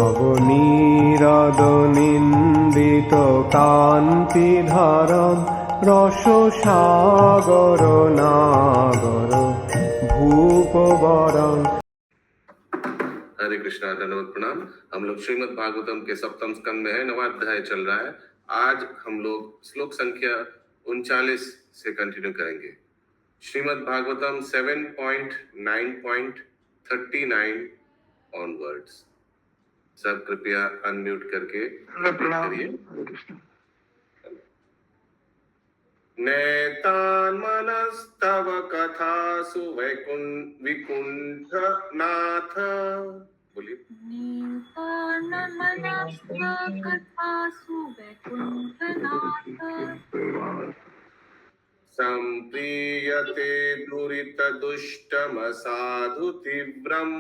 নবনীরদ-নিন্দিত কান্তিধারম রসসাগর নাগর ভূপবরং। हरे कृष्णा, धन्यवाद, प्रणाम। हम लोग श्रीमद् भागवतम के सप्तम स्कंद में है, 9वां अध्याय चल रहा है। आज हम लोग श्लोक संख्या 39 से कंटिन्यू करेंगे। श्रीमद् भागवतम 7.9.39 ऑनवर्ड्स। सब कृपया अनम्यूट करके करिए। नैतान्मनस्तव कथासु विकुण्ठनाथ। बोलिए। कथासु वैकुण्ठनाथ सम्प्रीयते दुरितदुष्टमसाधु तीव्रम्।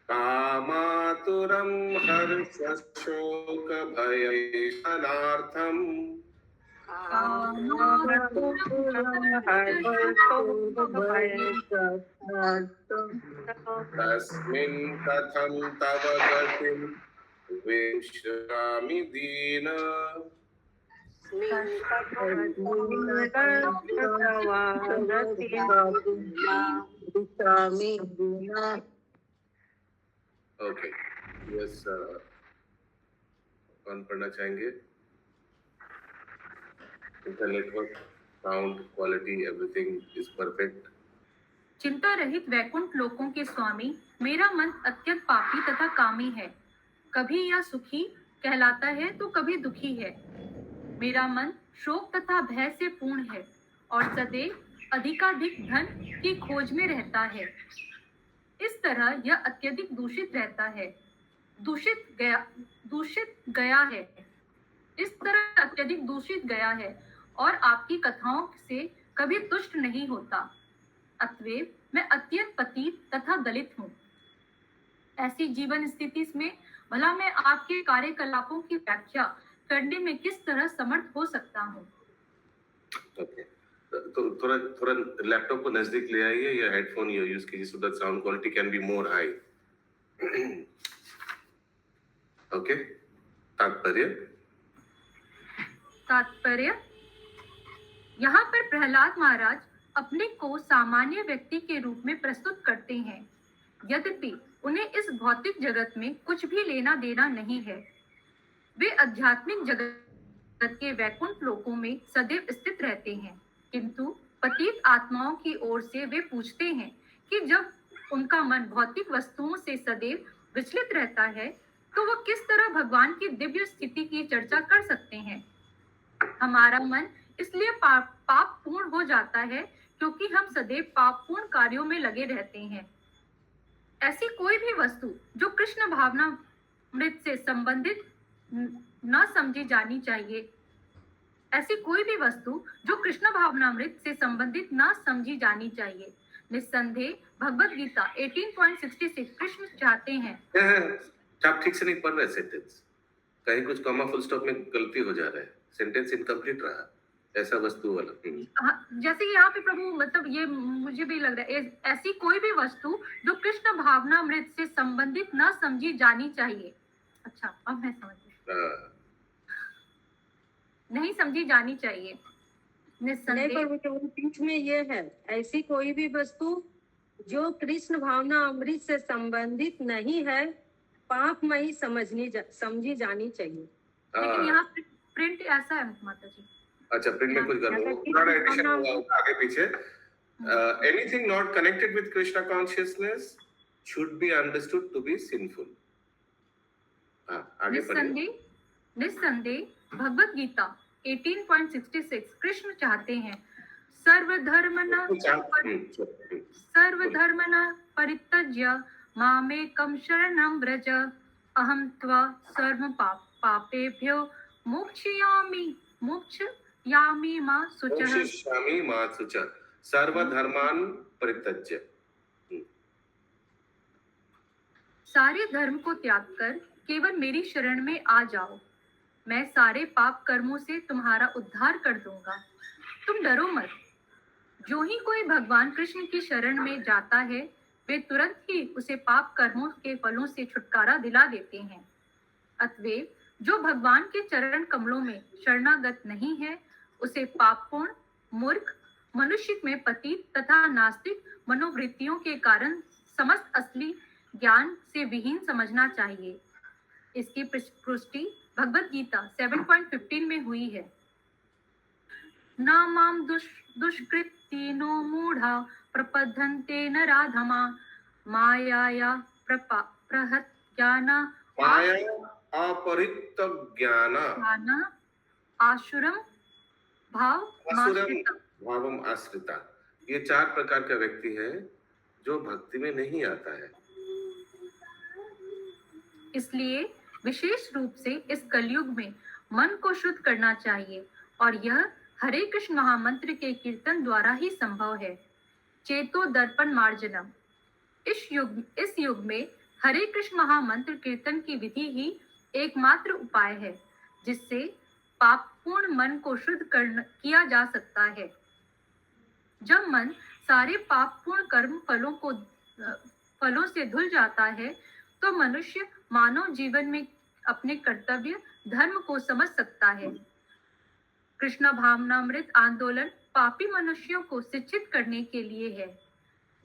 कामातुरं हर्षशोकभयैषणार्थम्। तस्मिन् कथं तव गतिं विश्रामि दीन। ओके, यस, कौन पढ़ना चाहेंगे? Network, sound quality, everything is perfect. चिंता रहित वैकुंठ लोकों के स्वामी, मेरा मन अत्यंत पापी तथा कामी है। कभी यह सुखी कहलाता है तो कभी दुखी है। मेरा मन शोक तथा भय से पूर्ण है और सदैव अधिकाधिक धन की खोज में रहता है। इस तरह यह अत्यधिक दूषित रहता है, दूषित गया है। इस तरह अत्यधिक दूषित गया है और आपकी कथाओं से कभी तुष्ट नहीं होता। अतएव मैं अत्यंत पतित तथा दलित हूँ। ऐसी जीवन स्थिति में भला मैं आपके कार्यकलापों की व्याख्या करने में किस तरह समर्थ हो सकता हूँ? ओके, तो थोड़ा लैपटॉप को नजदीक ले आइए या हेडफोन यूज कीजिए so that sound quality can be more high. Okay, तात्पर्य यहाँ पर प्रहलाद महाराज अपने को सामान्य व्यक्ति के रूप में प्रस्तुत करते हैं। यद्यपि उन्हें इस भौतिक जगत में कुछ भी लेना देना नहीं है। वे आध्यात्मिक जगत के वैकुंठ लोकों में सदैव स्थित रहते हैं, किंतु पतित आत्माओं की ओर से वे पूछते हैं कि जब उनका मन भौतिक वस्तुओं से सदैव विचलित रहता है तो वह किस तरह भगवान की दिव्य स्थिति की चर्चा कर सकते हैं। हमारा मन इसलिए पाप पूर्ण हो जाता है क्योंकि हम सदैव पापपूर्ण कार्यों में लगे रहते हैं। ऐसी कोई भी वस्तु जो कृष्ण भावनामृत से संबंधित न समझी जानी चाहिए। ऐसी कोई भी वस्तु जो कृष्ण भावनामृत से संबंधित न समझी जानी चाहिए। निस्संदेह भगवत गीता 18.66 कृष्ण चाहते हैं। आप ठीक से नहीं पढ़ रहे सेंटेंस, कहीं कुछ कॉमा फुल स्टॉप में गलती हो जा रहा है, सेंटेंस इनकम्प्लीट रहा। ऐसा वस्तु वाला जैसे यहाँ पे प्रभु, मतलब ये मुझे भी लग रहा है, ऐसी कोई भी वस्तु जो कृष्ण भावनामृत से संबंधित न समझी जानी चाहिए। अच्छा, अब मैं समझ गई। नहीं समझी जानी चाहिए। नहीं, पर बीच में ये है, ऐसी कोई भी वस्तु जो कृष्ण भावना अमृत से संबंधित नहीं है, पापमयी समझी जानी चाहिए। लेकिन यहाँ प्रिंट ऐसा है माता जी। अच्छा, प्रिंट में कुछ थोड़ा एडिशन हुआ आगे पीछे। Anything not connected with Krishna consciousness should be understood to be sinful. आगे पढ़िए। निस्संदेह भगवत गीता 18.66 कृष्ण चाहते हैं सर्वधर्मना परित्यज्य मामेकं शरणं व्रज अहं त्वा सर्व पापेभ्यो मोक्षयामि मा शुचः। सर्वधर्मान् परित्यज्य, सारे धर्म को त्याग कर केवल मेरी शरण में आ जाओ, मैं सारे पाप कर्मों से तुम्हारा उद्धार कर दूंगा। तुम डरो मत। जो ही कोई भगवान कृष्ण की शरण में जाता है वे तुरंत ही उसे पाप कर्मों के फलों से छुटकारा दिला देते हैं। अतएव जो भगवान के चरण कमलों में शरणागत नहीं है उसे पापपूर्ण, मूर्ख, मनुष्य में पतित तथा नास्तिक मनोवृत्तियों के कारण समस्त असली ज्ञान से विहीन समझना चाहिए। इसकी पुष्टि भगवत गीता 7.15 में हुई है। न माम दुष्कृतिनो मूढ़ा प्रपद्यन्ते नराधमा मायाया प्रहत्याना माया अपरित ज्ञान आशुरम भाव भावम आश्रिता। ये 4 प्रकार का व्यक्ति है जो भक्ति में नहीं आता है। इसलिए विशेष रूप से इस कलयुग में मन को शुद्ध करना चाहिए और यह हरे कृष्ण महामंत्र के कीर्तन द्वारा ही संभव है। चेतो दर्पण मार्जनम। इस युग में हरे कृष्ण महामंत्र कीर्तन की विधि ही एकमात्र उपाय है जिससे पापपूर्ण मन को शुद्ध किया जा सकता है। जब मन सारे पापपूर्ण कर्म फलों से धुल जाता है तो मनुष्य मानव जीवन में अपने कर्तव्य धर्म को समझ सकता है। कृष्ण भावनामृत आंदोलन पापी मनुष्यों को शिक्षित करने के लिए है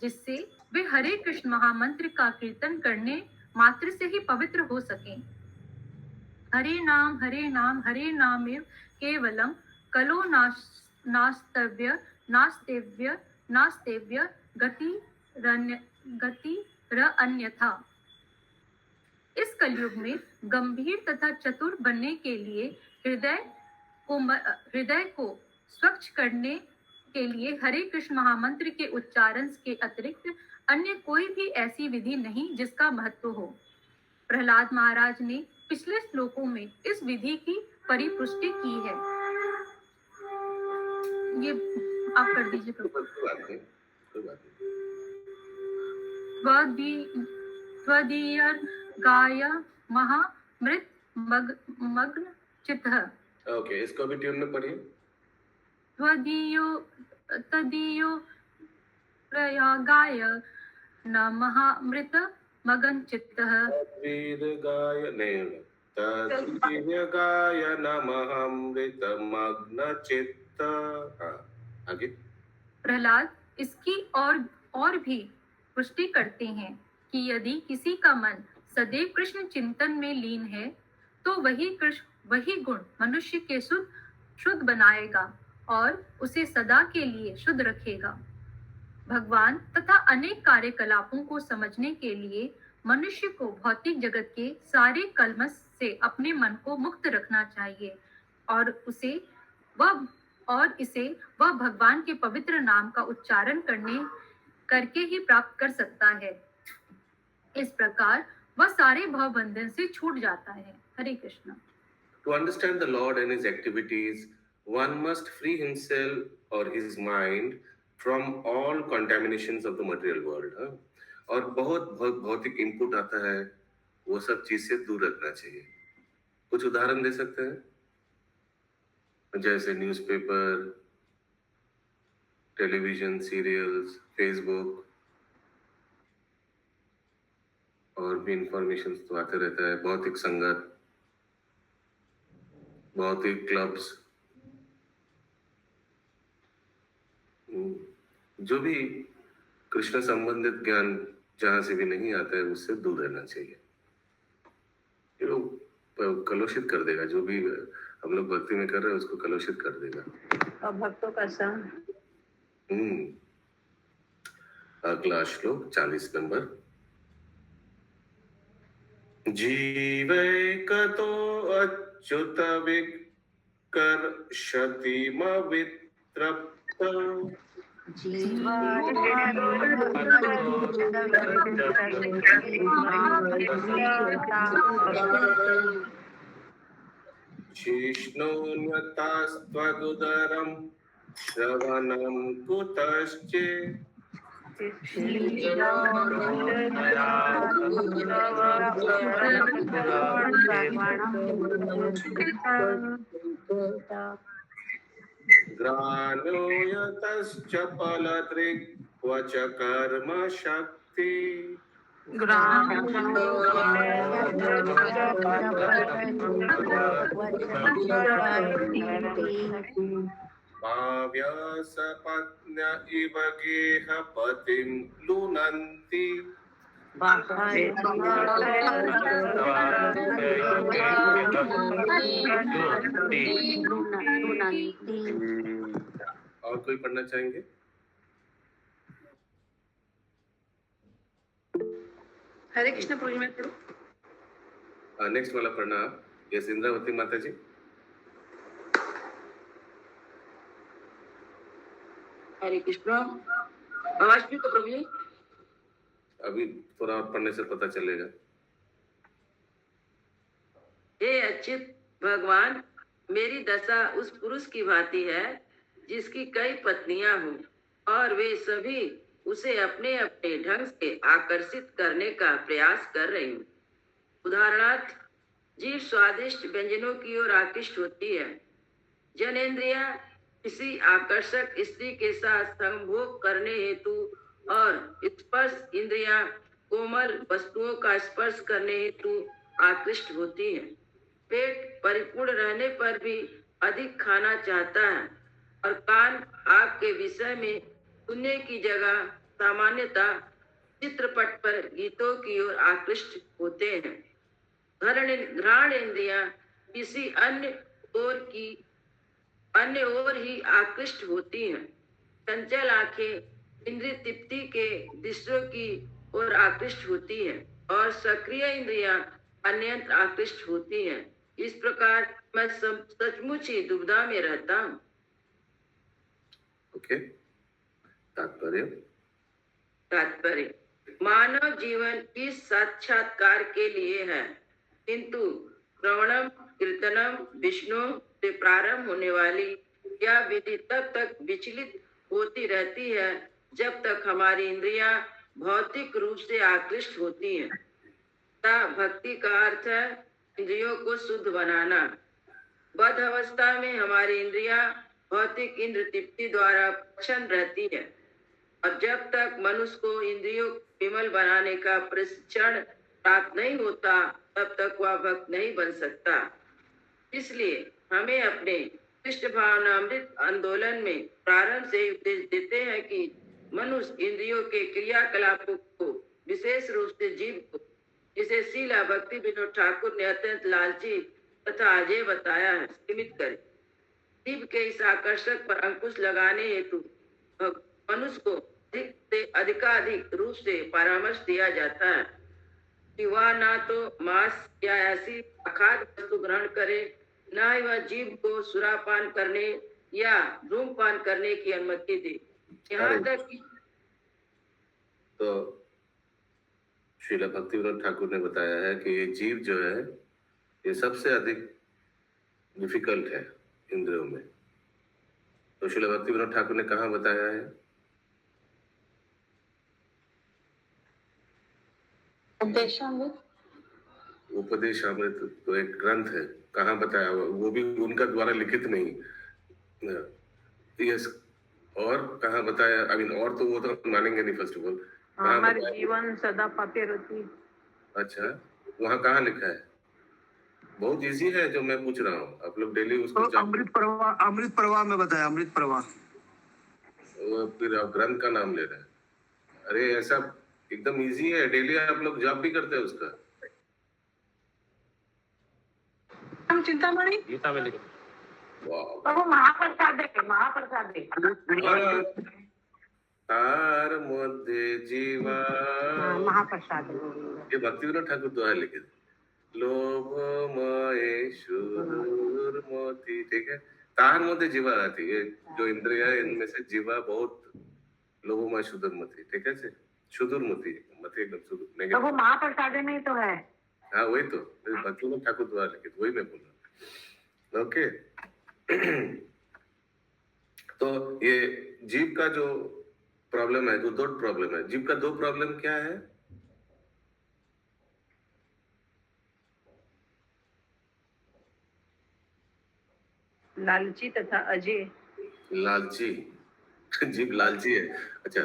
जिससे वे हरे कृष्ण महामंत्र का कीर्तन करने मात्र से ही पवित्र हो सकें। हरे नाम हरे नामेव केवलम कलो नास्तेव्य गति अन्यथा। इस कलयुग में गंभीर तथा चतुर बनने के लिए हृदय को स्वच्छ करने के लिए हरे कृष्ण महामंत्र के उच्चारण के अतिरिक्त अन्य कोई भी ऐसी विधि नहीं जिसका महत्व हो। प्रहलाद महाराज ने पिछले श्लोकों में इस विधि की परिपुष्टि की है। ये आप कर दीजिए गाय महामृत मग्न चित्तः। ओके, इसको भी ट्यून में पढ़िए। तदीयो प्रयागाय न महामृत मगन चित्तः। गाय नहीं, तदीयगाय न महामृत मग्न चित्त। आगे प्रहलाद इसकी और भी पुष्टि करते हैं कि यदि किसी का मन सदैव कृष्ण चिंतन में लीन है तो वही गुण मनुष्य के शुद्ध बनाएगा और उसे सदा के लिए शुद्ध रखेगा। भगवान तथा अनेक कार्यकलापों को समझने के लिए मनुष्य को भौतिक जगत के सारे कलमश से अपने मन को मुक्त रखना चाहिए और इसे वह भगवान के पवित्र नाम का उच्चारण करके ही प्राप्त कर सकता है। इस प्रकार वह सारे भवबंधन से छूट जाता है। हरे Krishna. To understand the Lord and his activities, one must free himself or his mind from all contaminations of the material world. और बहुत भौतिक इनपुट आता है, वो सब चीज से दूर रखना चाहिए। कुछ उदाहरण दे सकते हैं? जैसे न्यूज़पेपर, टेलीविजन, सीरियल्स, फेसबुक, और भी इंफॉर्मेशन तो आते रहता है। भौतिक संगत, भौतिक क्लब्स, जो भी कृष्ण संबंधित ज्ञान जहां से भी नहीं आता है उससे दूर रहना चाहिए। ये लोग कलुषित कर देगा। जो भी हम लोग भक्ति में कर रहे हैं उसको कलुषित कर देगा। और भक्तों का संग। अगला श्लोक 40 नंबर। जीवैकतो अच्युत विकर्षतिमवित्रप्त शिष्णोन्यतास्त्वगुदरं श्रवणं कुतश्चेत् ग्रानो यतश्च फलदृक् च कर्म शक्ति भाव्यसपत्न्य इव गेह पतिं लुनन्ति और कोई पढ़ना चाहेंगे? हरे कृष्ण प्रभु जी, मैं पढ़ूं? नेक्स्ट वाला पढ़ना आप। यस, इंद्रावती माता जी। हरे कृष्ण। आवाज भी तो प्रभु जी। अभी थोड़ा और पढ़ने से पता चलेगा। हे अच्युत भगवान, मेरी दशा उस पुरुष की भांति है जिसकी कई पत्नियां हों और वे सभी उसे अपने अपने ढंग से आकर्षित करने का प्रयास कर रही हूँ। उदाहरणार्थ, जीव स्वादिष्ट व्यंजनों की ओर आकृष्ट होती है। जनेंद्रिया किसी आकर्षक स्त्री के साथ संभोग करने हेतु और स्पर्श इंद्रिया कोमल वस्तुओं का स्पर्श करने हेतु आकृष्ट होती है। पेट परिपूर्ण रहने पर भी अधिक खाना चाहता है और कान आपके विषय में सुनने की जगह सामान्यतः चित्रपट पर गीतों की ओर आकृष्ट होते हैं। घ्राण इंद्रियां किसी अन्य ओर ही आकृष्ट होती हैं। चंचल आंखें इंद्रिय तृप्ति के दृश्यों की ओर आकृष्ट होती हैं और सक्रिय इंद्रियां अन्यत्र आकृष्ट होती हैं। इस प्रकार मैं सचमुच ही दुविधा में रहता हूँ। ओके, तात्पर्य, मानव जीवन इस साक्षात्कार के लिए है, किंतु श्रवणम कीर्तनम विष्णु से प्रारंभ होने वाली यह विधि तब तक विचलित होती रहती है जब तक हमारी इंद्रियां भौतिक रूप से आकृष्ट होती हैं। भक्ति का अर्थ है इंद्रियों को शुद्ध बनाना। बद्ध अवस्था में हमारी इंद्रियां भौतिक इंद्र तृप्ति द्वारा प्रसन्न रहती है और जब तक मनुष्य को इंद्रियों को विमल बनाने का प्रशिक्षण प्राप्त नहीं होता तब तक वह भक्त नहीं बन सकता। इसलिए हमें अपने कृष्ण भावनामृत आंदोलन में प्रारंभ से उपदेश देते हैं कि मनुष्य इंद्रियों के क्रियाकलापों को, विशेष रूप से जीव को, जिसे शीला भक्ति विनोद ठाकुर ने अत्यंत लालची तथा अजय बताया है, सीमित करे। जीव के इस आकर्षक पर अंकुश लगाने हेतु मनुष्य को अधिक से अधिकाधिक रूप से परामर्श दिया जाता है कि वह ना तो मांस या ऐसी अखाद्य वस्तु ग्रहण करे, ना ही वह जीव को सुरापान करने या धूमपान करने की अनुमति दे। यहाँ तक कि तो श्रीला भक्ति विनोद ठाकुर ने बताया है कि ये जीव जो है ये सबसे अधिक डिफिकल्ट है इंद्रियों में। तो श्रीला भक्ति विनोद ठाकुर ने कहाँ बताया है? उपदेशामृत तो एक ग्रंथ है, कहाँ बताया हुआ? वो भी उनका द्वारा लिखित नहीं। यस, और कहाँ बताया? आई मीन और तो वो तो मानेंगे नहीं। फर्स्ट ऑफ ऑल हमारे जीवन सदा पाते रहती। अच्छा, वहाँ कहाँ लिखा है? बहुत इजी है जो मैं पूछ रहा हूँ, आप लोग डेली उसको तो अमृत प्रवाह में बताया। अमृत प्रवाह, वो फिर आप ग्रंथ का नाम ले रहे हैं। अरे ऐसा एकदम इजी है, डेली आप लोग जॉब भी करते हैं उसका। हम चिंतामणि गीता में लिखा। तो वो महाप्रसाद तार मध्य जीवा, महाप्रसाद ये भक्ति विनोद ठाकुर द्वारा लिखे थे। लोभ महेश्वर मोती, ठीक है। तार मध्य जीवा आती है, जो इंद्रिया है इनमें से जीवा बहुत लोभमय सुदुर्मति, ठीक है से सुदुर्मति मत एकदम सुदूर। तो वो महाप्रसाद में ही तो है। हाँ वही तो भक्ति विनोद ठाकुर द्वारा लिखे, वही मैं बोल रहा हूँ। ओके तो ये जीव का जो प्रॉब्लम है, जो दो प्रॉब्लम है, जीव का दो प्रॉब्लम क्या है? लालची तथा अजय। लालची जीभ लालची है। अच्छा,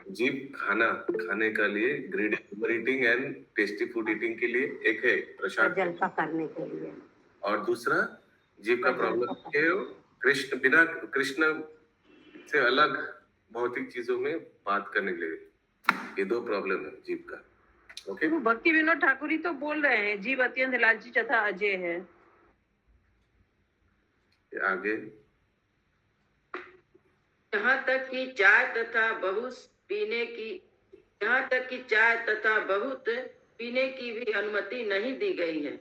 जीभ खाने का लिए, grade over eating and tasty food eating के लिए एक है प्रसाद, जलसा करने के लिए। और दूसरा जीभ का प्रॉब्लम है कृष्ण, बिना कृष्ण से अलग भौतिक चीजों में बात करने के लिए। ये दो प्रॉब्लम है जीभ का। ओके, वो भक्ति विनोद ठाकुर ही तो बोल रहे हैं, जीव अत्यंत लालची तथा अजय है। आगे यहाँ तक कि चाय तथा बहुत पीने की भी अनुमति नहीं दी गई है।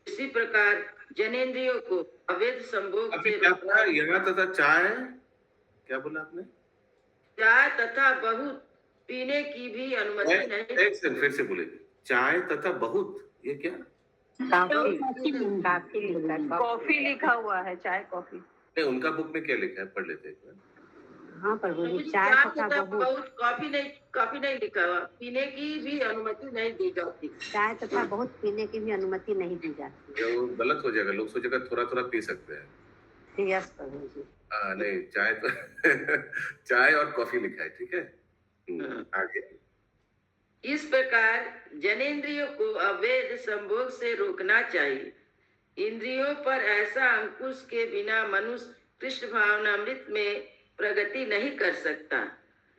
इसी प्रकार जनेंद्रियों को अवैध संभोग अभी से क्या बोला? यहाँ तथा चाय, क्या बोला आपने? चाय तथा बहुत पीने की भी अनुमति नहीं। एक सेकंड, फिर से बोले। चाय तथा बहुत, ये क्या? कॉफी लिखा हुआ है, चाय कॉफी नहीं, उनका बुक में क्या लिखा है, पढ़ लेते हैं एक बार। हाँ प्रभु जी, चाय तथा बहुत, कॉफी नहीं लिखा हुआ। पीने की भी अनुमति नहीं दी जाती। चाय तथा बहुत पीने की भी अनुमति नहीं दी जाती। ये वो गलत हो जाएगा, लोग सोचेगा थोड़ा थोड़ा पी सकते हैं। यस प्रभु जी। नहीं, चाय तो चाय और कॉफी लिखा है, ठीक है। आगे इस प्रकार जनेंद्रियों को अवैध संभोग से रोकना चाहिए। इंद्रियों पर ऐसा अंकुश के बिना मनुष्य कृष्ण भावनामृत में प्रगति नहीं कर सकता।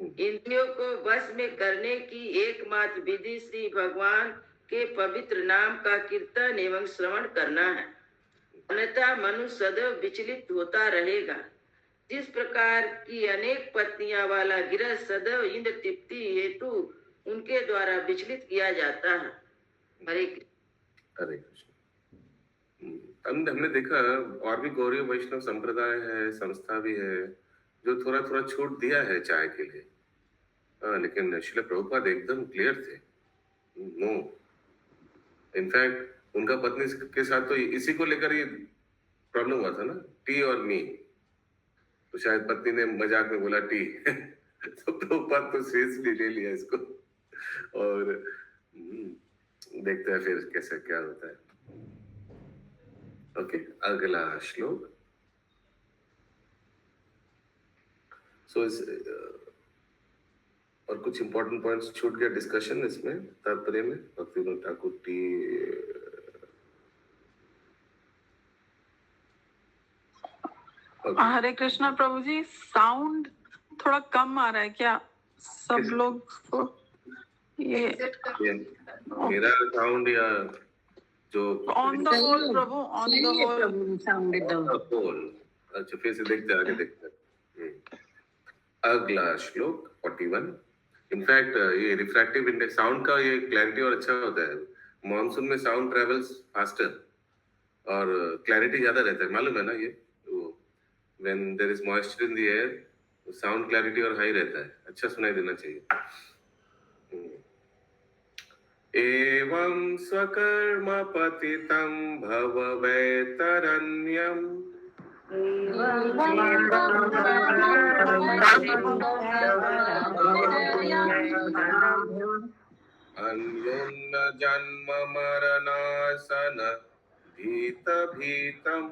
इंद्रियों को वश में करने की एकमात्र विधि श्री भगवान के पवित्र नाम का कीर्तन एवं श्रवण करना है, अन्यथा मनुष्य सदैव विचलित होता रहेगा। जिस प्रकार की अनेक पत्नियां वाला गृहस्थ सदैव इंद्र तृप्ति हेतु उनके द्वारा विचलित किया जाता है। हरे हरे कृष्ण। हमने देखा और भी गौरी वैष्णव संप्रदाय है, संस्था भी है जो थोड़ा थोड़ा छूट दिया है चाय के लिए। लेकिन श्रील प्रभुपाद एकदम क्लियर थे, नो। इनफैक्ट उनका पत्नी के साथ तो इसी को लेकर ये प्रॉब्लम हुआ था ना, टी और मी। तो शायद पत्नी ने मजाक में बोला टी तो प्रभुपाद तो सीरियसली ले लिया इसको। और देखते हैं फिर कैसे क्या होता है। ओके, अगला श्लोक। सो और कुछ इंपॉर्टेंट पॉइंट्स छूट गया डिस्कशन इसमें, तात्पर्य में। भक्ति विनोद ठाकुर टी हरे कृष्णा प्रभु जी, साउंड थोड़ा कम आ रहा है क्या सब लोग को? ये मेरा साउंड या जो on the whole Prabhu, on the whole. अच्छा, फिर से देखते आगे देखते हैं। अगला श्लोक 41। इनफैक्ट ये रिफ्रैक्टिव इंडेक्स साउंड का ये क्लैरिटी और अच्छा होता है। मॉनसून में साउंड ट्रेवल्स फास्टर और क्लैरिटी ज्यादा रहता है, मालूम है ना ये? When there is moisture in the air sound clarity और हाई रहता है, अच्छा सुनाई देना चाहिए। एवं स्वकर्म पतितं भव वैतरण्यम् अन्योन्न जन्म मरणासन भीत भीतम्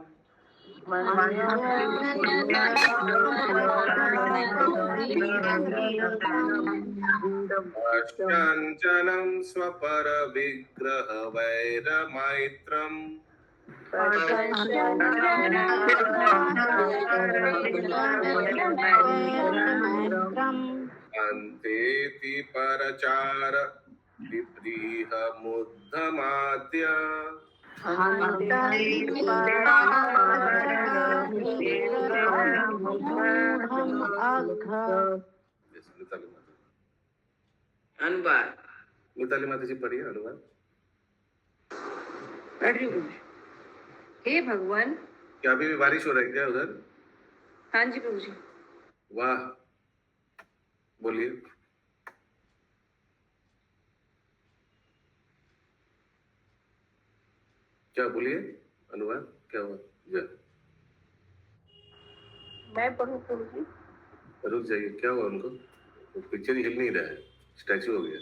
पश्यञ्जनं स्वपर विग्रह वैरमैत्रम् अन्तेति परचार विप्रीह मुद्धमाद्य अनुवाद। मिताली माता जी पढ़िए अनुवाद। हे भगवान, क्या अभी भी बारिश हो रही है क्या उधर? हाँ जी प्रभु जी। वाह, बोलिए। क्या बोलिए, अनुवाद क्या हुआ? जा मैं पढ़ूं प्रभु जी? रुक जाइए, क्या हुआ उनको? तो पिक्चर हिल नहीं रहा है, स्टैचू हो गया।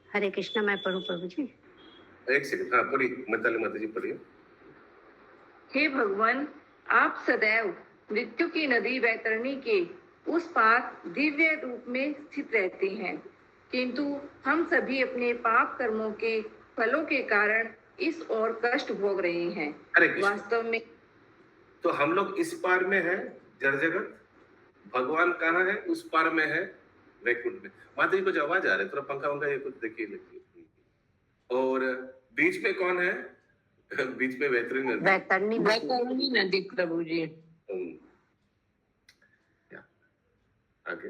हरे कृष्णा, मैं पढ़ूं प्रभु जी? एक सेकंड, हाँ पढ़िए, मिताली माता जी पढ़िए। हे भगवान, आप सदैव मृत्यु की नदी वैतरणी के उस पार दिव्य रूप में स्थित रहते हैं, किंतु हम सभी अपने पाप कर्मों के फलों के कारण इस और कष्ट भोग रहे हैं। हरे कृष्ण। वास्तव में तो हम लोग इस पार में है जड़ जगत, भगवान कहाँ है? उस पार में है, वैकुंठ में। माता जी कुछ आवाज आ रहा है, थोड़ा पंखा वंखा ये कुछ देखिए। और बीच में कौन है? बीच में वैतरणी नदी। वैतरणी नदी प्रभु जी। आगे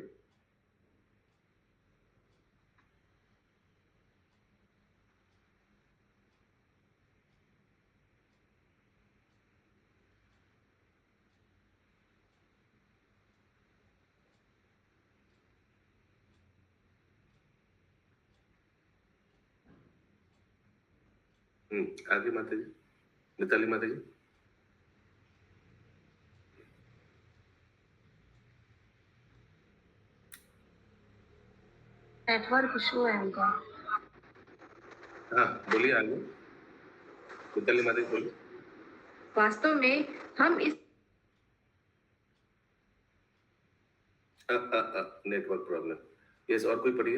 आगे माता जी, मिताली माता जी। नेटवर्क इशू है उनका। हाँ बोलिए आगे, मिताली माता जी बोलिए। वास्तव में हम इस नेटवर्क प्रॉब्लम। यस, और कोई पढ़िए।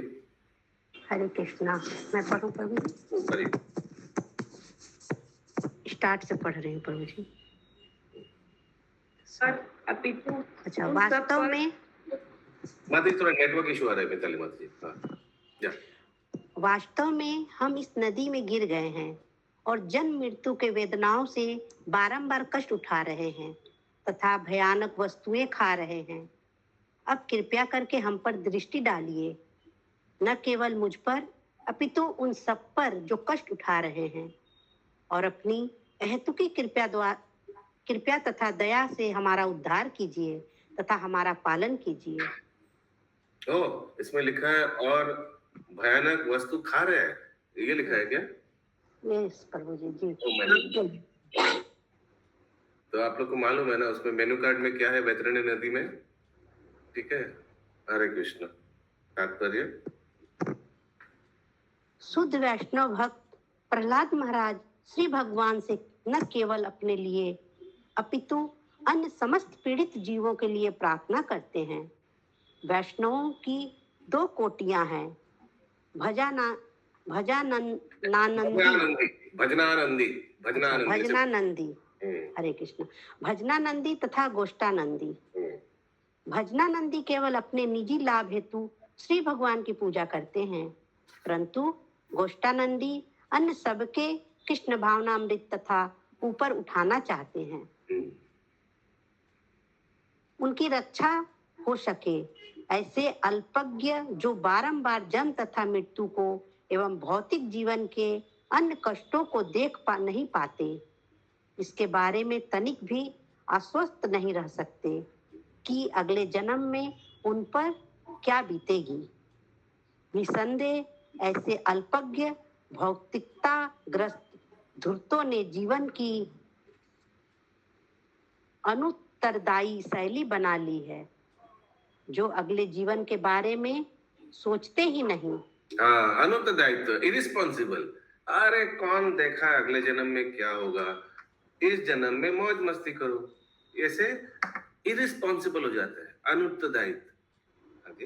हरे कृष्णा। मैं पढ़ूं प्रभु जी? पढ़िए। स्टार्ट से पढ़ रही हूँ प्रभु जी। अपितु अच्छा, वास्तव में माता जी थोड़ा नेटवर्क इशू आ रहा है मिताली माता जी। हाँ या वास्तव में हम इस नदी में गिर गए हैं और जन्म मृत्यु के वेदनाओं से बारंबार कष्ट उठा रहे हैं तथा भयानक वस्तुएं खा रहे हैं। अब कृपया करके हम पर दृष्टि डालिए, न केवल मुझ पर अपितु उन सब पर जो कष्ट उठा रहे हैं, और अपनी अहेतुकी कृपया तथा दया से हमारा उद्धार कीजिए तथा हमारा पालन कीजिए। इसमें लिखा है और भयानक वस्तु खा रहे हैं, ये लिखा है क्या? यस प्रभु जी। जी तो आप लोग को मालूम है ना उसमें मेनू कार्ड में क्या है वैतरणी नदी में? ठीक है। हरे कृष्ण। तात्पर्य। शुद्ध वैष्णव भक्त प्रहलाद महाराज श्री भगवान से न केवल अपने लिए अपितु अन्य समस्त पीड़ित जीवों के लिए प्रार्थना करते हैं। वैष्णवों की दो कोटियां हैं, भजनानंदी। हरे कृष्ण। भजनानंदी तथा गोष्ठानंदी। भजनानंदी केवल अपने निजी लाभ हेतु श्री भगवान की पूजा करते हैं, परंतु गोष्ठानंदी अन्य सबके कृष्ण भावनामृत तथा ऊपर उठाना चाहते हैं। उनकी रक्षा हो सके ऐसे अल्पज्ञ जो बारंबार जन्म तथा मृत्यु को एवं भौतिक जीवन के अन्य कष्टों को नहीं पाते, इसके बारे में तनिक भी आश्वस्त नहीं रह सकते कि अगले जन्म में उन पर क्या बीतेगी। निसंदेह ऐसे अल्पज्ञ भौतिकता ग्रस्त धूर्तों ने जीवन की अनुत्तरदायी शैली बना ली है, जो अगले जीवन के बारे में सोचते ही नहीं। हाँ, अनुत्तरदायित्व, इरिस्पॉन्सिबल। अरे कौन देखा अगले जन्म में क्या होगा, इस जन्म में मौज मस्ती करो, ऐसे इरिस्पॉन्सिबल हो जाता है, अनुत्तरदायित्व। आगे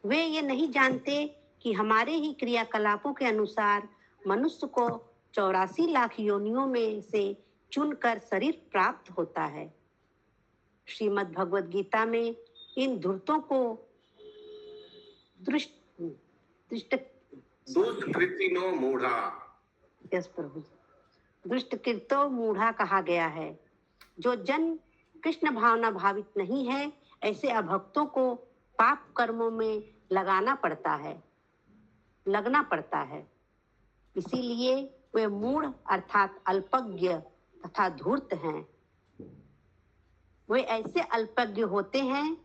वे ये नहीं जानते कि हमारे ही क्रियाकलापों के अनुसार मनुष्य को 84 लाख योनियों में से चुनकर शरीर प्राप्त होता है। श्रीमद् भगवद गीता में इन धूर्तों को दुष्टकृतो मूढ़ा कहा गया है। जो जन कृष्ण भावना भावित नहीं है, ऐसे अभक्तों को पाप कर्मों में लगना पड़ता है। इसीलिए वे मूढ़ अर्थात अल्पज्ञ तथा धूर्त हैं। वे ऐसे अल्पज्ञ होते हैं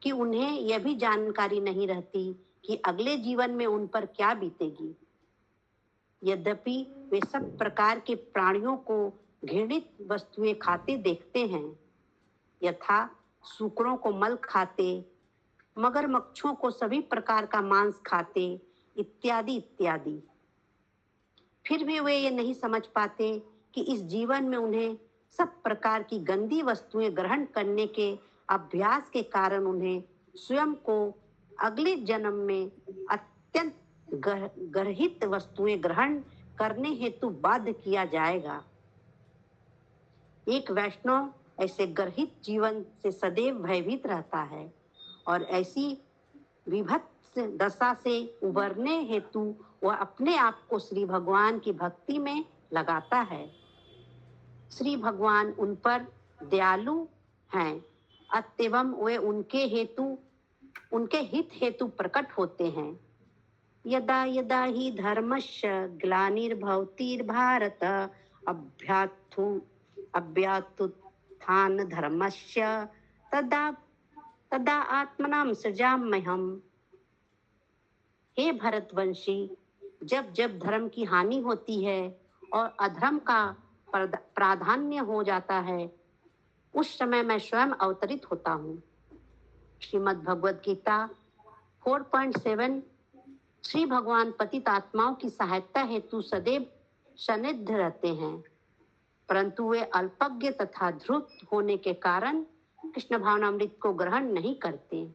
कि उन्हें यह भी जानकारी नहीं रहती कि अगले जीवन में उन पर क्या बीतेगी। यद्यपि वे सब प्रकार के प्राणियों को घृणित वस्तुएं खाते देखते हैं, यथा सूकरों को मल खाते, मगरमच्छों को सभी प्रकार का मांस खाते, इत्यादि इत्यादि। फिर भी वे ये नहीं समझ पाते कि इस जीवन में उन्हें सब प्रकार की गंदी वस्तुएं ग्रहण करने के अभ्यास के कारण उन्हें स्वयं को अगले जन्म में अत्यंत गर्हित वस्तुएं ग्रहण करने हेतु बाध्य किया जाएगा। एक वैष्णव ऐसे गर्हित जीवन से सदैव भयभीत रहता है और ऐसी विभत्स दशा से उबरने हेतु वह अपने आप को श्री भगवान की भक्ति में लगाता है। श्री भगवान उन पर दयालु हैं, अतएव वे उनके हित हेतु प्रकट होते हैं। यदा यदा ही धर्मस्य ग्लानिर्भवति भारत अभ्युत्थान धर्मस्य तदा आत्मनां सृजाम्यहम्। हे भरतवंशी, जब जब धर्म की हानि होती है और अधर्म का प्राधान्य हो जाता है, उस समय मैं स्वयं अवतरित होता हूँ। श्रीमद् भगवद गीता 4.7 श्री भगवान पतित आत्माओं की सहायता हेतु सदैव सन्निध रहते हैं, परंतु वे अल्पज्ञ तथा ध्रुत होने के कारण कृष्ण भावनामृत को ग्रहण नहीं करते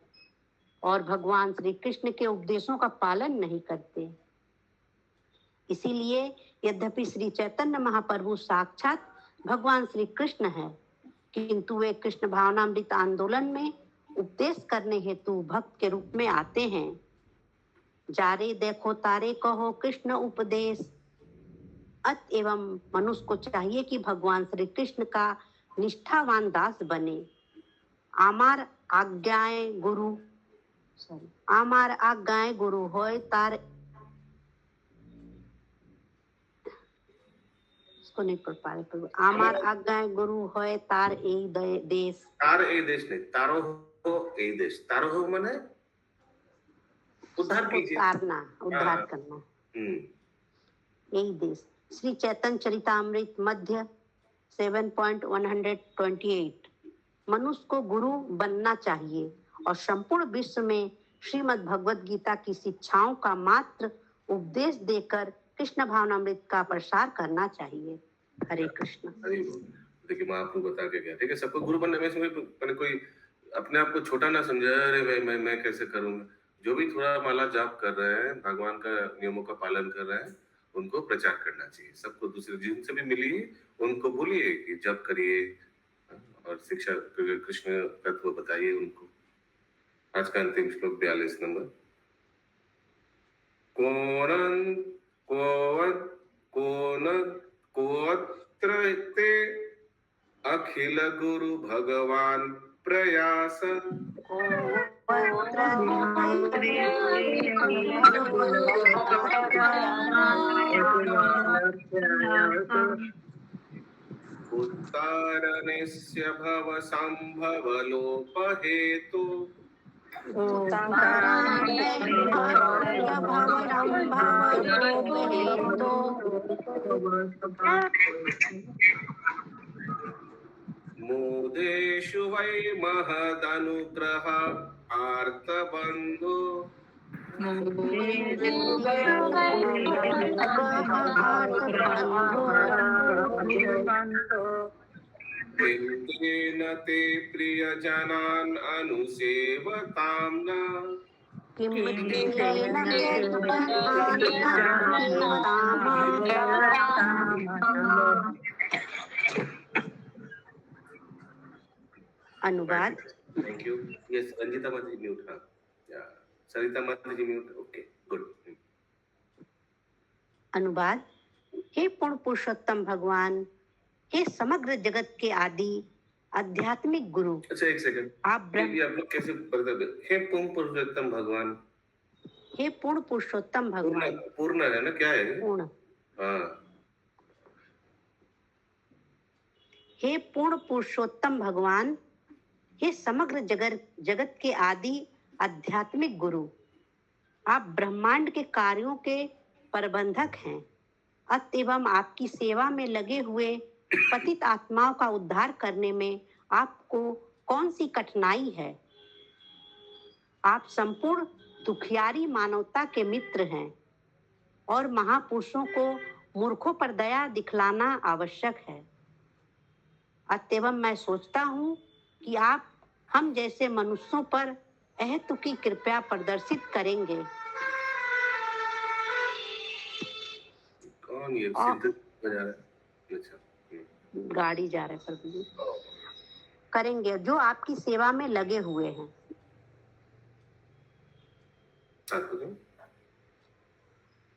और भगवान श्री कृष्ण के उपदेशों का पालन नहीं करते। इसीलिए यद्यपि श्री चैतन्य महाप्रभु साक्षात भगवान श्री कृष्ण है, किंतु वे कृष्ण भावनामृत आंदोलन में उपदेश करने हेतु भक्त के रूप में आते हैं। जारे देखो तारे कहो कृष्ण उपदेश। अतएव मनुष्य को चाहिए कि भगवान श्री कृष्ण का निष्ठावान दास बने। आमार आज्ञाएं गुरु होय तार इसको नहीं पढ़ पा रहे। आमार आज्ञाएं गुरु होय तार ए देश। तार ए देश नहीं, तारो हो ए देश। तारो हो माने उद्धार कीजिए, उद्धार करना। यही देश। श्री चैतन्य चरितामृत मध्य 7.128 मनुष्य को गुरु बनना चाहिए और संपूर्ण विश्व में श्रीमद् भगवद गीता की शिक्षाओं का मात्र उपदेश देकर कृष्ण भावनामृत का प्रसार करना चाहिए। हरे कृष्ण। देखिए महाप्रभु बता के गया, ठीक है, सबको गुरु बनने में कोई अपने आप को छोटा ना समझे, अरे मैं कैसे करूंगा। जो भी थोड़ा माला जाप कर रहे हैं, भगवान का नियमों का पालन कर रहे हैं, उनको प्रचार करना चाहिए। सबको दूसरे जिनसे भी मिलिए उनको बोलिए कि जप करिए और शिक्षा कृष्ण तत्व बताइए उनको। आज का अंतिम श्लोक 42 नंबर। कोत्र ते अखिल गुरु भगवान प्रयास उत्तारणस्य भव संभव लोप हेतु मोदेषु वै महदनुग्रह आर्तबन्धो तेन ते प्रियजनान् अनुसेवतां न अनुवाद। Thank you. यस, रंजिता माता जी म्यूट। हाँ, या सरिता माता जी म्यूट। Okay, good. अनुवाद। हे पूर्ण पुरुषोत्तम भगवान, हे समग्र जगत के आदि आध्यात्मिक गुरु। अच्छा, एक सेकंड, आप लोग कैसे हे पूर्ण पुरुषोत्तम भगवान। हे पूर्ण पुरुषोत्तम भगवान, पूर्ण है ना, क्या है पूर्ण? हाँ। हे पूर्ण पुरुषोत्तम भगवान, हे समग्र जगत के आदि आध्यात्मिक गुरु, आप ब्रह्मांड के कार्यों के प्रबंधक हैं। अतएव आपकी सेवा में लगे हुए पतित आत्माओं का उद्धार करने में आपको कौन सी कठिनाई है? आप संपूर्ण दुखियारी मानवता के मित्र हैं और महापुरुषों को मूर्खों पर दया दिखलाना आवश्यक है। अतएव मैं सोचता हूँ कि आप हम जैसे मनुष्यों पर अहेतुकी कृपया प्रदर्शित करेंगे। कौन ये और- सिंध बजा रहा है? अच्छा, गाड़ी जा रहा है प्रभु जी। करेंगे जो आपकी सेवा में लगे हुए हैं।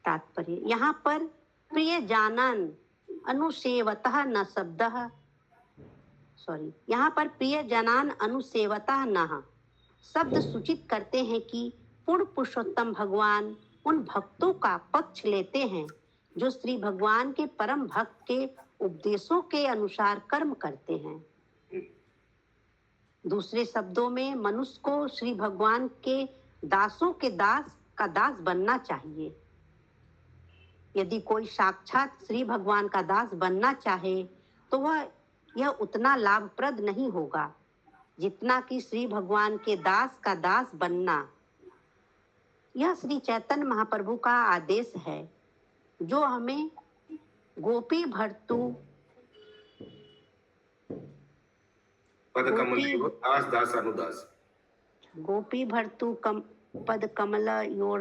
तात्पर्य यहाँ पर प्रिय जानन अनुसेवतः न शब्दः, यहाँ पर प्रिय जनान अनुसेवतः न शब्द सूचित करते हैं कि पूर्ण पुरुषोत्तम भगवान उन भक्तों का पक्ष लेते हैं जो श्री भगवान के परम भक्त के उपदेशों के अनुसार कर्म करते हैं। दूसरे शब्दों में मनुष्य को श्री भगवान के दासों के दास का दास बनना चाहिए। यदि कोई साक्षात श्री भगवान का दास बनना चाहे तो वह यह उतना लाभप्रद नहीं होगा जितना कि श्री भगवान के दास का दास बनना। यह श्री चैतन्य महाप्रभु का आदेश है जो हमें गोपी भर्तु पद कमल दास दास अनुदास गोपी भर्तु पद कमल योर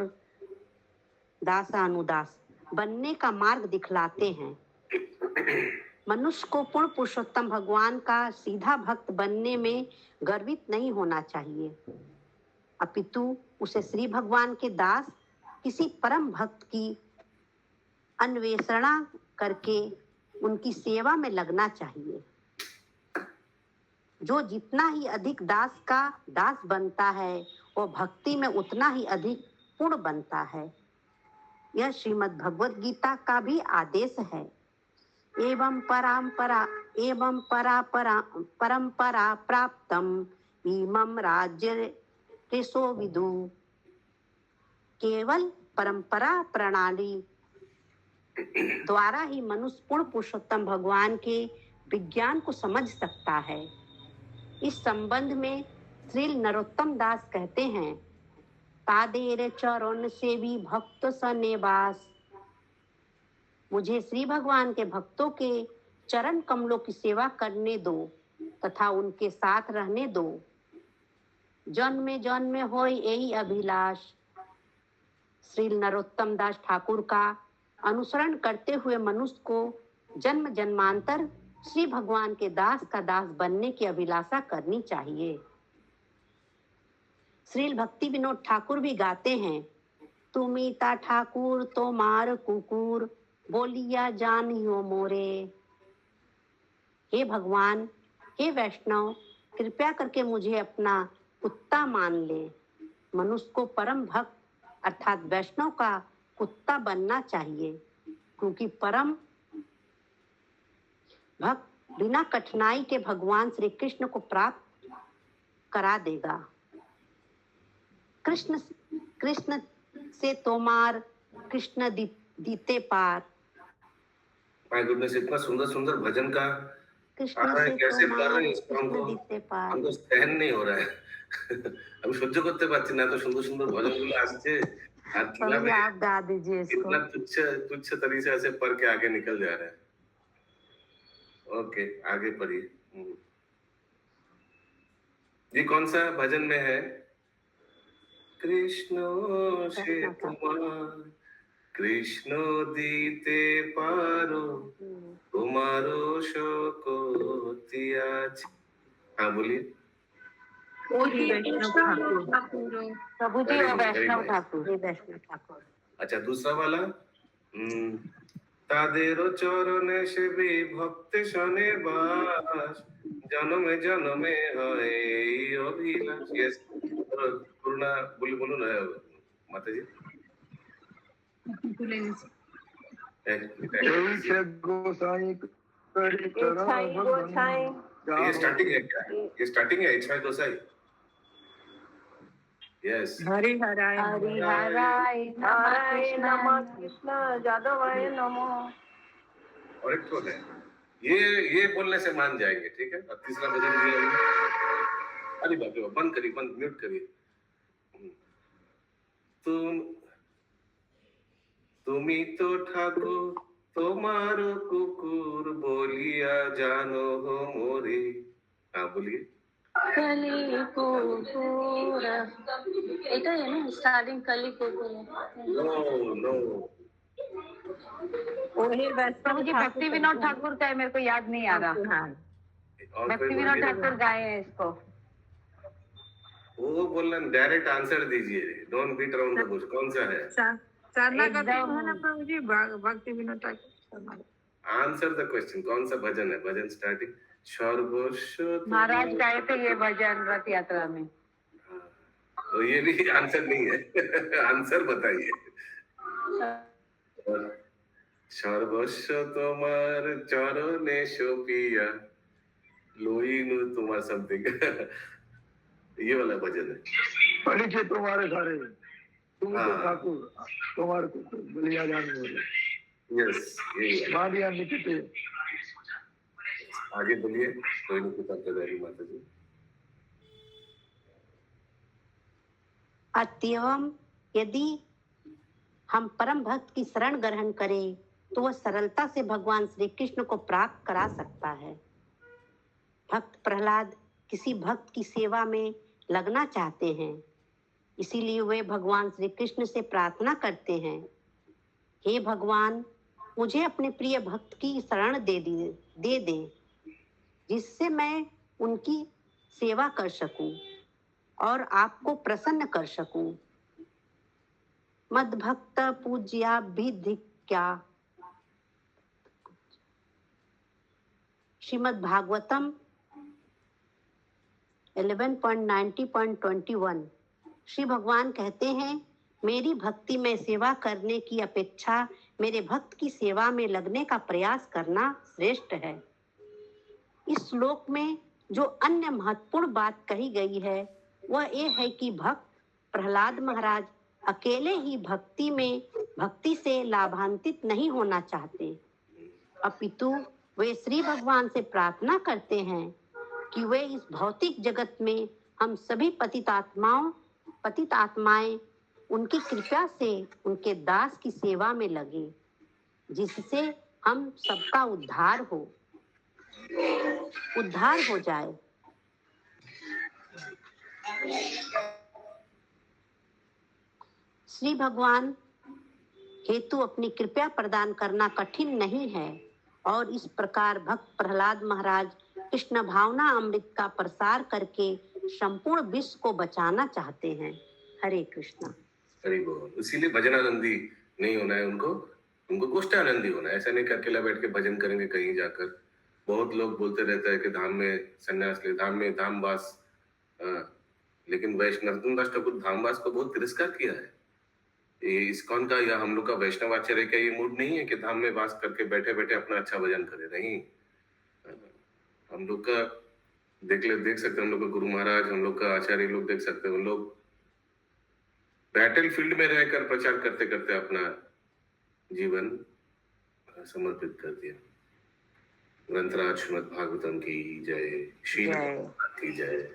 दास अनुदास बनने का मार्ग दिखलाते हैं। मनुष्य को पूर्ण पुरुषोत्तम भगवान का सीधा भक्त बनने में गर्वित नहीं होना चाहिए, अपितु उसे श्री भगवान के दास किसी परम भक्त की अन्वेषणा करके उनकी सेवा में लगना चाहिए। जो जितना ही अधिक दास का दास बनता है वो भक्ति में उतना ही अधिक पूर्ण बनता है। यह श्रीमद् भगवद गीता का भी आदेश है। एवं परंपरा प्राप्तम इमं राज्य ऋषो विदु। केवल परंपरा प्रणाली द्वारा ही मनुष्य पूर्ण पुरुषोत्तम भगवान के विज्ञान को समझ सकता है। इस संबंध में श्री नरोत्तम दास कहते हैं, तादेर चरण से भी भक्त सनेवास। मुझे श्री भगवान के भक्तों के चरण कमलों की सेवा करने दो तथा उनके साथ रहने दो। जन्म जन्म होय यही अभिलाष। श्री नरोत्तम दास ठाकुर का अनुसरण करते हुए मनुष्य को जन्म जन्मांतर श्री भगवान के दास का दास बनने की अभिलाषा करनी चाहिए। श्री भक्ति विनोद ठाकुर भी गाते हैं, तुमीता ठाकुर तो मार कुकुर बोलिया जानियो मोरे। हे भगवान, हे वैष्णव, कृपया करके मुझे अपना कुत्ता मान ले। मनुष्य को परम भक्त अर्थात वैष्णव का कुत्ता बनना चाहिए, क्योंकि परम भक्त बिना कठिनाई के भगवान श्री कृष्ण को प्राप्त करा देगा। कृष्ण से तोमार कृष्ण दीते पार। माय गुडनेस, इतना सुंदर सुंदर भजन का कृष्ण से कैसे गा रहे हैं तोमार कृष्ण दीते पार। हमको सहन नहीं हो रहा है। আমি সহ্য করতে পারছি না, এত সুন্দর সুন্দর ভজনগুলো আসছে আর কিভাবে आप गा दीजिए इसको। इतना तुच्छ तुच्छ तरीके से ऐसे पढ़ के आगे निकल जा रहा है। ओके, आगे पढ़िए। ये कौन सा भजन में है? कृष्ण से कुमार कृष्ण दीते पारो तुम्हारो शोकोति आज। हाँ बोलिए। प्रभु जी और वैष्णव ठाकुर। अच्छा, दूसरा वाला तादेरो चरणे से भी भक्त शने बास जन्मे जन्मे है अभिलाष। यस, पूर्ण बोलो ना माता जी। ये स्टार्टिंग है क्या? ये स्टार्टिंग है इच्छा गोसाई। यस, हरि हराय नमः कृष्ण जादवाय नमः। और एक तो है ये बोलने से मान जाएंगे, ठीक है। अब तीसरा भजन ये है। अरे बाप रे, बंद करिए, बंद म्यूट करिए। तुमी तो ठाकुर তোমার কুকুর বলিয়া জানো हो मोरे। हाँ बोलिए। कली कुकुर, এটা है ना स्टार्टिंग कली कुकुर। नो नो, वही बस प्रभु जी भक्ति विनोद ठाकुर का है, मेरे को याद नहीं आ रहा। हाँ और भक्ति कोई विनोद बोलिए। ठाकुर गाए हैं इसको। वो बोलना डायरेक्ट आंसर दीजिए, don't beat around the bush. कौन सा है? साधना का एकदम। है ना प्रभु जी, भक्ति Vinod Thakur. Answer the question, कौन सा भजन है? भजन स्टार्टिंग सर्वस्व महाराज गाए थे ये भजन रथ यात्रा में। तो ये भी आंसर नहीं है। आंसर बताइए। सर्वस्व तुम्हार चरणे सोपिया लोईनु तुम्हार समथिंग। ये वाला भजन है। परिचय तुम्हारे सारे, तुम तो हाँ। ठाकुर, तुम्हारे को बलिया जान बोले, यस यही है। बादिया निकटे। आगे बोलिए। कोई नहीं कुछ आपका दारी माता जी। अतएव यदि हम परम भक्त की शरण ग्रहण करें तो वह सरलता से भगवान श्री कृष्ण को प्राप्त करा सकता है। भक्त प्रहलाद किसी भक्त की सेवा में लगना चाहते हैं, इसीलिए वे भगवान श्री कृष्ण से प्रार्थना करते हैं, हे भगवान मुझे अपने प्रिय भक्त की शरण दे दें जिससे मैं उनकी सेवा कर सकूं और आपको प्रसन्न कर सकूं। मद्भक्त पूज्याभिधिक्या। श्रीमद् भागवतम 11.90.21। श्री भगवान कहते हैं, मेरी भक्ति में सेवा करने की अपेक्षा मेरे भक्त की सेवा में लगने का प्रयास करना श्रेष्ठ है। इस श्लोक में जो अन्य महत्वपूर्ण बात कही गई है वह ये है कि भक्त प्रहलाद महाराज अकेले ही भक्ति से लाभान्वित नहीं होना चाहते, अपितु वे श्री भगवान से प्रार्थना करते हैं कि वे इस भौतिक जगत में हम सभी पतित आत्माएं उनकी कृपा से उनके दास की सेवा में लगे, जिससे हम सबका उद्धार हो जाए। श्री भगवान हेतु अपनी कृपा प्रदान करना कठिन नहीं है और इस प्रकार भक्त प्रहलाद महाराज कृष्ण भावना अमृत का प्रसार करके संपूर्ण विश्व को बचाना चाहते हैं। हरे कृष्णा। हरि बोल। इसीलिए भजनानंदी नहीं होना है उनको गोष्ठानंदी होना है। ऐसा नहीं कि अकेला बैठ के भजन करेंगे कहीं जाकर। बहुत लोग बोलते रहते हैं कि धाम में संन्यास ले, धाम में धामवास, लेकिन वैष्णव दास ठाकुर धामवास को बहुत तिरस्कार किया है। ये इस्कॉन का या हम लोग का वैष्णव आचार्य का ये मूड नहीं है कि धाम में वास करके बैठे बैठे अपना अच्छा भजन करे। नहीं, हम लोग का देख सकते हैं, हम लोग का गुरु महाराज, हम लोग का आचार्य लोग देख सकते हैं, उन लोग बैटल फील्ड में रहकर प्रचार करते करते अपना जीवन समर्पित कर दिया। ग्रंथराज श्रीमद् भागवतम की जय, श्री की जय।